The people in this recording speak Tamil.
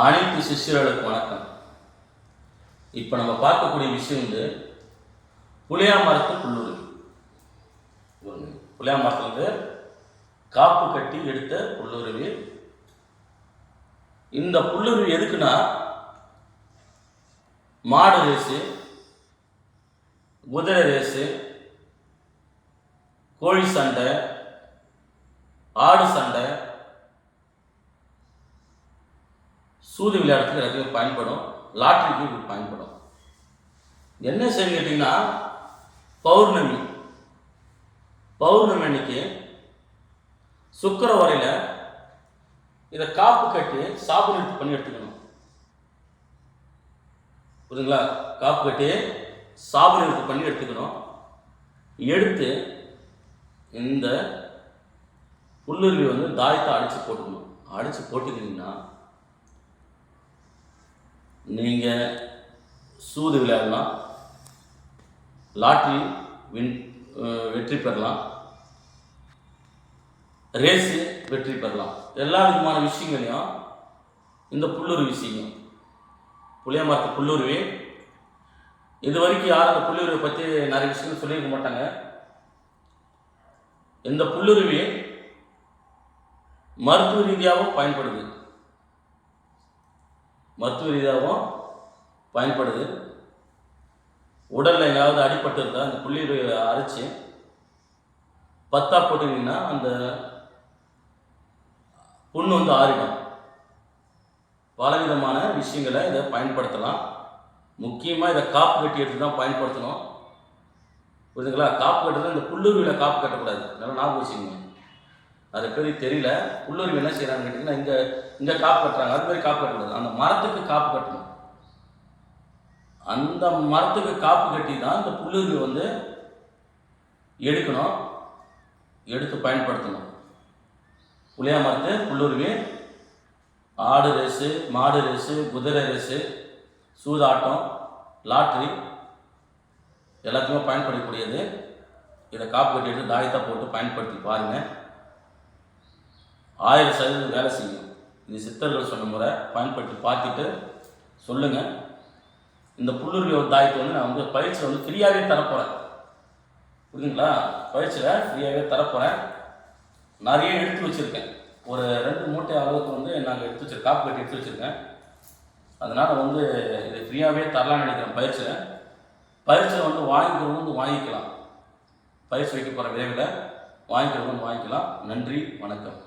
அனைத்து சிஷ்யர்களுக்கு வணக்கம். இப்போ நம்ம பார்க்கக்கூடிய விஷயம் வந்து புளியா மரத்து புல்லுருவி. புளியா மரத்துலேருந்து காப்பு கட்டி எடுத்த புல்லுருவி. இந்த புல்லுருவி எதுக்குன்னா மாடு ரேஸு, குதிரை ரேஸு, கோழி சண்டை, ஆடு சண்டை, சூது விளையாடுறதுக்கு எல்லாத்துக்கும் பயன்படும். லாட்ரிக்கு இது பயன்படும். என்ன செய்ய கேட்டிங்கன்னா பௌர்ணமி அன்னைக்கு சுக்கர வரையில் இதை காப்பு கட்டி சாப்பு நிறுத்தி பண்ணி எடுத்துக்கணும். புரியுதுங்களா? காப்பு கட்டி சாப்பு நிறுத்தி பண்ணி எடுத்துக்கணும். எடுத்து இந்த புல்லுருவி வந்து தாயத்தை அடித்து போட்டுக்கணும். அடித்து போட்டுக்கிட்டிங்கன்னா நீங்கள் சூது விளையாடலாம், லாட்ரி வெற்றி பெறலாம், ரேஸு வெற்றி பெறலாம். எல்லா விதமான விஷயங்களையும் இந்த புல்லுருவி செய்யும். புளிய மரத்து புல்லுருவி இது வரைக்கும் யாரும் அந்த புல்லுருவியை பற்றி நிறைய விஷயங்கள் சொல்லியிருக்க மாட்டாங்க. இந்த புல்லுருவி மருத்துவ ரீதியாகவும் பயன்படுது. உடலில் எங்காவது அடிபட்டு இருந்தால் அந்த புல்லுருவியை அரைச்சி பத்தா போட்டிங்கன்னா அந்த புண்ணு வந்து ஆறிடும். பலவிதமான விஷயங்களை இதை பயன்படுத்தலாம். முக்கியமாக இதை காப்பு கட்டி எடுத்து தான் பயன்படுத்தணும். புரியுதுங்களா? காப்பு கட்டுறது இந்த புல்லுருவியில் காப்பு கட்டக்கூடாது. நல்லா ஞாபகம் வச்சுக்கோங்க. அது பேருக்கு தெரியல. புல்லுருவி என்ன செய்யறாங்கன்னு கேட்டிங்கன்னா இங்கே காப்பு கட்டுறாங்க. அது மாதிரி காப்பு கட்டக்கூடாது. அந்த மரத்துக்கு காப்பு கட்டணும். அந்த மரத்துக்கு காப்பு கட்டி தான் இந்த புல்லுருவி வந்து எடுக்கணும், எடுத்து பயன்படுத்தணும். புளியா மரத்து புல்லுருவி ஆடு ரேஸு, மாடு ரேஸு, குதிரை ரேஸு, சூதாட்டம், லாட்ரி எல்லாத்துக்குமே பயன்படக்கூடியது. இதை காப்பு கட்டி எடுத்து தாயத்தை போட்டு பயன்படுத்தி பாருங்கள். 1000% வேலை செய்யும். இது சித்தர்கள் சொன்ன முறை. பயன்படுத்தி பார்த்துட்டு சொல்லுங்கள். இந்த புல்லுருவி தாயத்தை வந்து நான் வந்து பயிற்சியில் வந்து ஃப்ரீயாகவே தரப்போகிறேன். புரியுதுங்களா? பயிற்சியில் ஃப்ரீயாகவே தரப்போகிறேன். நிறைய எடுத்து வச்சுருக்கேன். ஒரு 2 மூட்டை அளவுக்கு வந்து நாங்கள் எடுத்து வச்சுருக்கேன். காப்பு கட்டி எடுத்து வச்சுருக்கேன். அதனால் வந்து இதை ஃப்ரீயாகவே தரலான்னு நினைக்கிறேன். பயிற்சியில் வந்து வாங்கிக்கிறவங்க வந்து வாங்கிக்கலாம். பயிற்சி வைக்க போகிற விரைவில் வாங்கிக்கிறவங்க வந்து வாங்கிக்கலாம். நன்றி, வணக்கம்.